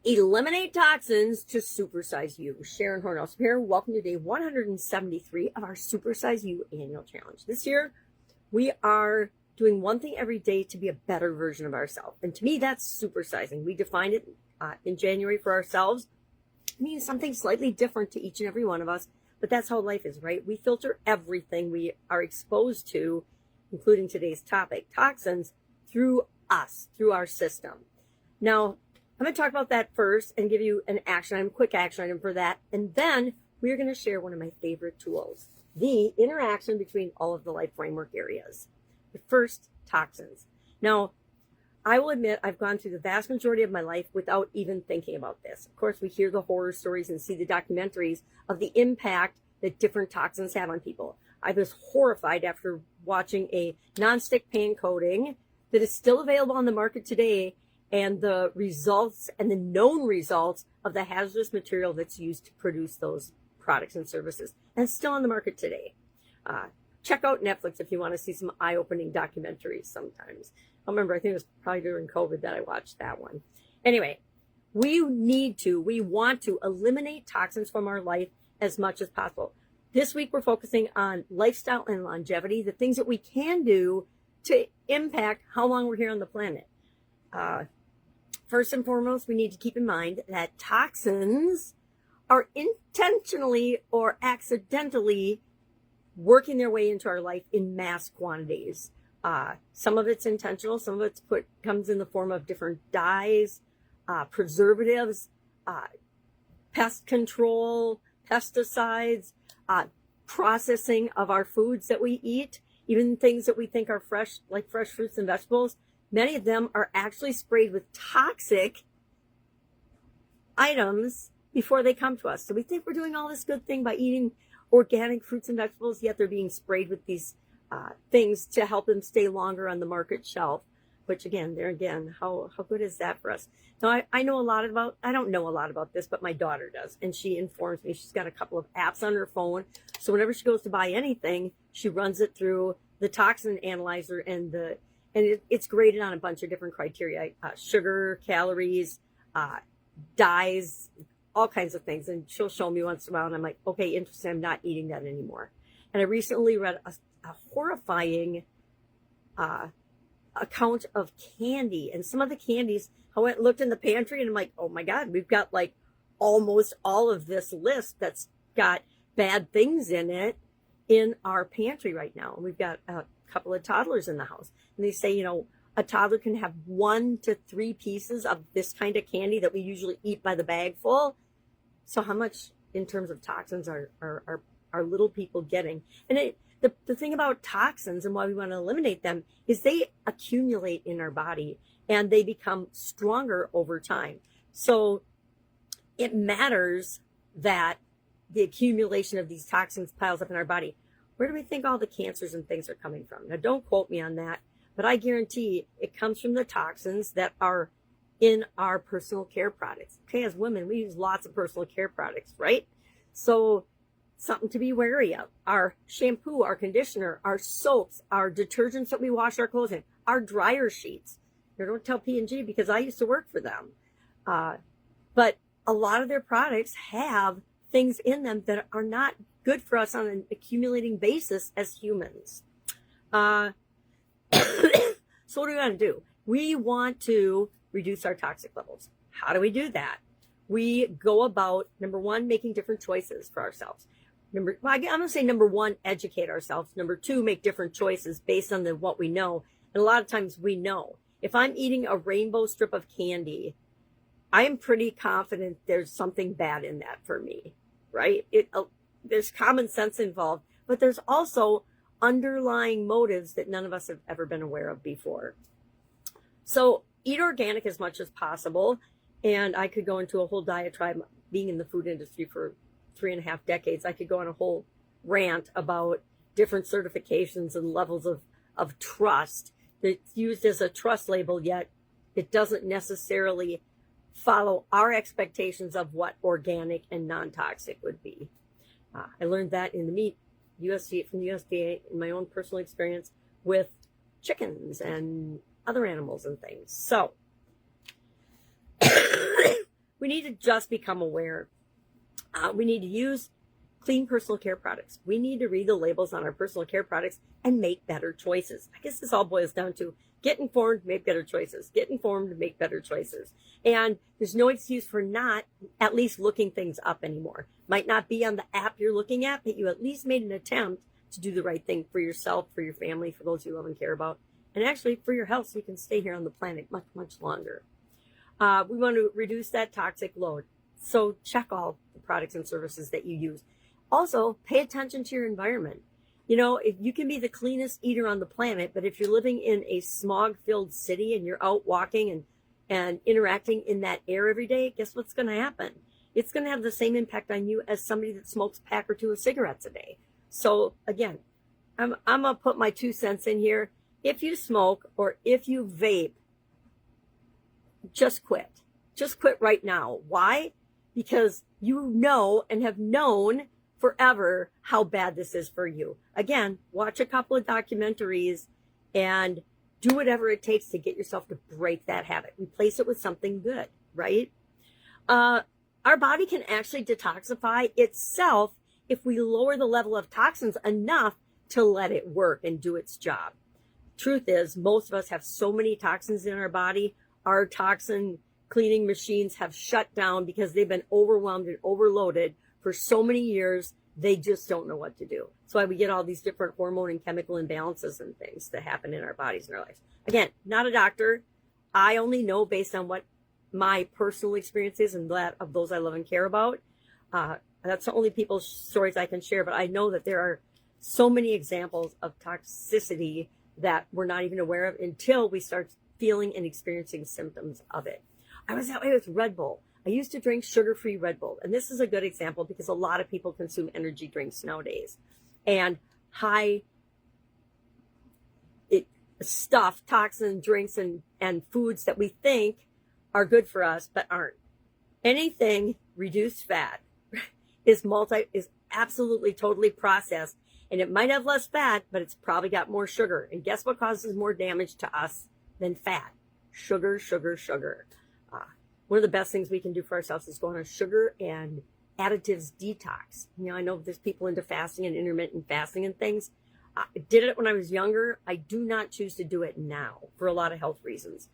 Eliminate toxins to supersize you. Sharon Horne-Ellstrom here. Welcome to day 173 of our Supersize You annual challenge. This year, we are doing one thing every day to be a better version of ourselves. And to me, that's supersizing. We defined it in January for ourselves. It means something slightly different to each and every one of us, but that's how life is, right? We filter everything we are exposed to, including today's topic, toxins, through us, through our system. Now, I'm going to talk about that first and give you an action item, quick action item for that. And then we're going to share one of my favorite tools, the interaction between all of the life framework areas. But first, toxins. Now, I will admit I've gone through the vast majority of my life without even thinking about this. Of course, we hear the horror stories and see the documentaries of the impact that different toxins have on people. I was horrified after watching a nonstick pan coating that is still available on the market today, and the results and the known results of the hazardous material that's used to produce those products and services. And it's still on the market today. Check out Netflix if you want to see some eye-opening documentaries sometimes. I remember, I think it was probably during COVID that I watched that one. Anyway, we want to eliminate toxins from our life as much as possible. This week, we're focusing on lifestyle and longevity, the things that we can do to impact how long we're here on the planet. First and foremost, we need to keep in mind that toxins are intentionally or accidentally working their way into our life in mass quantities. Some of it's intentional, some of it's comes in the form of different dyes, preservatives, pest control, pesticides, processing of our foods that we eat, even things that we think are fresh, like fresh fruits and vegetables. Many of them are actually sprayed with toxic items before they come to us. So we think we're doing all this good thing by eating organic fruits and vegetables, yet they're being sprayed with these things to help them stay longer on the market shelf. Which again, how good is that for us? Now, I don't know a lot about this, but my daughter does. And she informs me. She's got a couple of apps on her phone. So whenever she goes to buy anything, she runs it through the toxin analyzer, and it's graded on a bunch of different criteria, sugar, calories, dyes, all kinds of things. And she'll show me once in a while, and I'm like, okay, interesting, I'm not eating that anymore. And I recently read a horrifying account of candy, and some of the candies, I went and looked in the pantry, and I'm like, oh my God, we've got like almost all of this list that's got bad things in it in our pantry right now. And we've got a couple of toddlers in the house, and they say, a toddler can have 1 to 3 pieces of this kind of candy that we usually eat by the bag full. So how much in terms of toxins are little people getting? And the thing about toxins and why we want to eliminate them is they accumulate in our body and they become stronger over time. So it matters that the accumulation of these toxins piles up in our body. Where do we think all the cancers and things are coming from? Now, don't quote me on that, but I guarantee it comes from the toxins that are in our personal care products. Okay, as women, we use lots of personal care products, right? So something to be wary of. Our shampoo, our conditioner, our soaps, our detergents that we wash our clothes in, our dryer sheets. Don't tell P&G because I used to work for them. But a lot of their products have things in them that are not good for us on an accumulating basis as humans. So what do we want to do? We want to reduce our toxic levels. How do we do that? We go about, number one, making different choices for ourselves. I'm going to say number one, educate ourselves. Number two, make different choices based on what we know. And a lot of times we know. If I'm eating a rainbow strip of candy, I'm pretty confident there's something bad in that for me, right? There's common sense involved, but there's also underlying motives that none of us have ever been aware of before. So eat organic as much as possible. And I could go into a whole diatribe. Being in the food industry for 3.5 decades, I could go on a whole rant about different certifications and levels of trust that's used as a trust label, yet it doesn't necessarily follow our expectations of what organic and non-toxic would be. I learned that in the meat from the USDA in my own personal experience with chickens and other animals and things. So we we need to just become aware. We need to use clean personal care products. We need to read the labels on our personal care products and make better choices. I guess this all boils down to get informed, make better choices. Get informed, make better choices. And there's no excuse for not at least looking things up anymore. Might not be on the app you're looking at, but you at least made an attempt to do the right thing for yourself, for your family, for those you love and care about, and actually for your health so you can stay here on the planet much, much longer. We want to reduce that toxic load. So check all the products and services that you use. Also, pay attention to your environment. You know, if you can be the cleanest eater on the planet, but if you're living in a smog-filled city and you're out walking and interacting in that air every day, guess what's going to happen? It's going to have the same impact on you as somebody that smokes a pack or two of cigarettes a day. So again, I'm going to put my 2 cents in here. If you smoke or if you vape, just quit. Just quit right now. Why? Because you know and have known forever how bad this is for you. Again, watch a couple of documentaries and do whatever it takes to get yourself to break that habit. Replace it with something good, right? Our body can actually detoxify itself if we lower the level of toxins enough to let it work and do its job. Truth is, most of us have so many toxins in our body. Our toxin cleaning machines have shut down because they've been overwhelmed and overloaded for so many years, they just don't know what to do. That's why we get all these different hormone and chemical imbalances and things that happen in our bodies and our lives. Again, not a doctor. I only know based on what my personal experience is and that of those I love and care about. That's the only people's stories I can share, but I know that there are so many examples of toxicity that we're not even aware of until we start feeling and experiencing symptoms of it. I was that way with Red Bull. I used to drink sugar-free Red Bull. And this is a good example because a lot of people consume energy drinks nowadays. And high stuff, toxin drinks and foods that we think are good for us but aren't. Anything reduced fat is absolutely totally processed. And it might have less fat, but it's probably got more sugar. And guess what causes more damage to us than fat? Sugar, sugar, sugar. One of the best things we can do for ourselves is go on a sugar and additives detox. You know, I know there's people into fasting and intermittent fasting and things. I did it when I was younger. I do not choose to do it now for a lot of health reasons.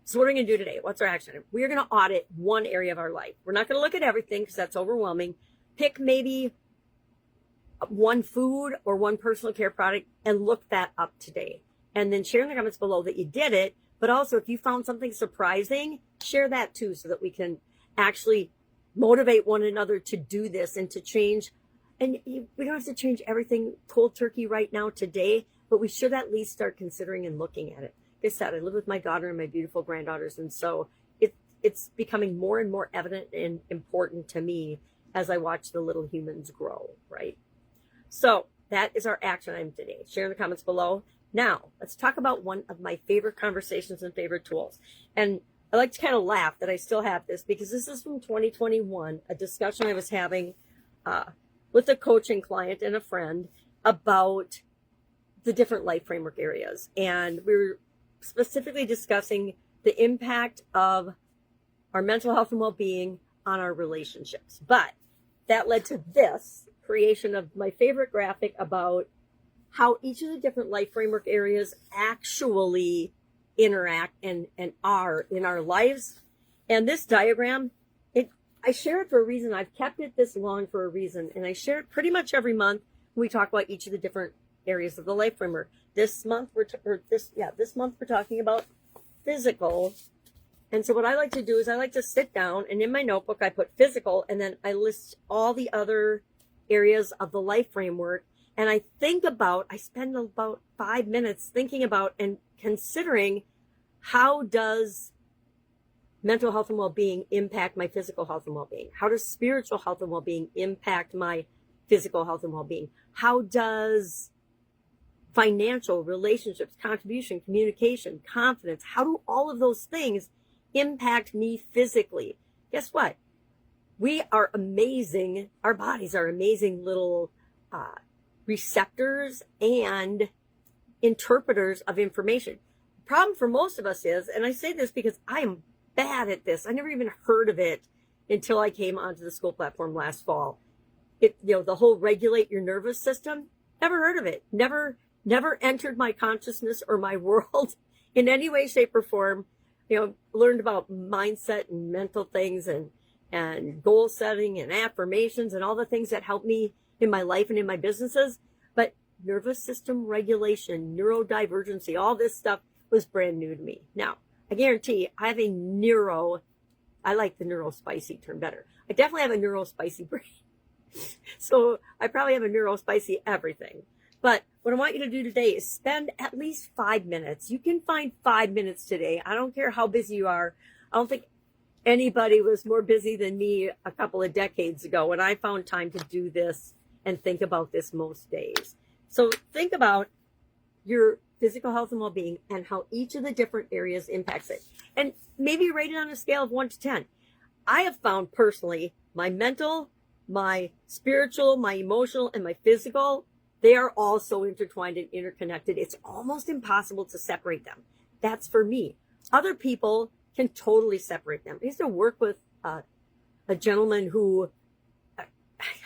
So what are we going to do today? What's our action? We're going to audit one area of our life. We're not going to look at everything because that's overwhelming. Pick maybe one food or one personal care product and look that up today. And then share in the comments below that you did it. But also, if you found something surprising, share that too so that we can actually motivate one another to do this and to change. And we don't have to change everything cold turkey right now today, but we should at least start considering and looking at it. Like I said, I live with my daughter and my beautiful granddaughters, and so it's becoming more and more evident and important to me as I watch the little humans grow, right? So that is our action item today. Share in the comments below. Now, let's talk about one of my favorite conversations and favorite tools. And I like to kind of laugh that I still have this because this is from 2021, a discussion I was having with a coaching client and a friend about the different life framework areas. And we were specifically discussing the impact of our mental health and well-being on our relationships. But that led to this creation of my favorite graphic about how each of the different life framework areas actually interact and are in our lives. And this diagram, I share it for a reason. I've kept it this long for a reason. And I share it pretty much every month when we talk about each of the different areas of the life framework. This month we're talking about physical. And so what I like to do is I like to sit down and in my notebook I put physical and then I list all the other areas of the life framework. And I spend about 5 minutes thinking about and considering how does mental health and well-being impact my physical health and well-being? How does spiritual health and well-being impact my physical health and well-being? How does financial, relationships, contribution, communication, confidence, how do all of those things impact me physically? Guess what? We are amazing. Our bodies are amazing little receptors and interpreters of information. The problem for most of us is, and I say this because I am bad at this. I never even heard of it until I came onto the school platform last fall. The whole regulate your nervous system, never heard of it. Never entered my consciousness or my world in any way, shape, or form. Learned about mindset and mental things and goal setting and affirmations and all the things that help me in my life and in my businesses. But nervous system regulation, neurodivergency, all this stuff was brand new to me. Now, I guarantee I have I like the neurospicy term better. I definitely have a neurospicy brain. So I probably have a neurospicy everything. But what I want you to do today is spend at least 5 minutes. You can find 5 minutes today. I don't care how busy you are. I don't think anybody was more busy than me a couple of decades ago when I found time to do this and think about this most days. So think about your physical health and well-being and how each of the different areas impacts it. And maybe rate it on a scale of 1 to 10. I have found personally my mental, my spiritual, my emotional, and my physical, they are all so intertwined and interconnected. It's almost impossible to separate them. That's for me. Other people can totally separate them. I used to work with a gentleman who,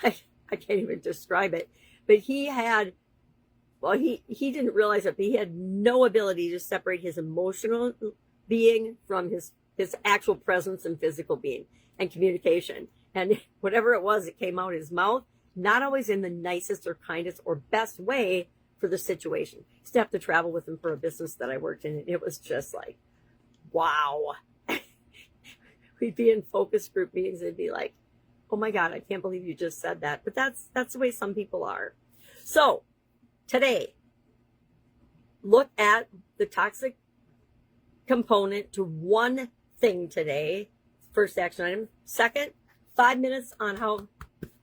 I can't even describe it, but he didn't realize it, but he had no ability to separate his emotional being from his actual presence and physical being and communication. And whatever it was, it came out of his mouth, not always in the nicest or kindest or best way for the situation. I used to have to travel with him for a business that I worked in, and it was just like, wow. We'd be in focus group meetings and it'd be like, oh my God, I can't believe you just said that. But that's the way some people are. So today, look at the toxic component to one thing today. First action item. Second, 5 minutes on how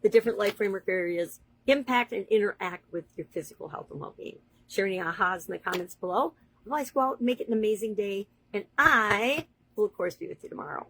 the different life framework areas impact and interact with your physical health and well-being. Share any ahas in the comments below. Otherwise, go out and make it an amazing day. And I will, of course, be with you tomorrow.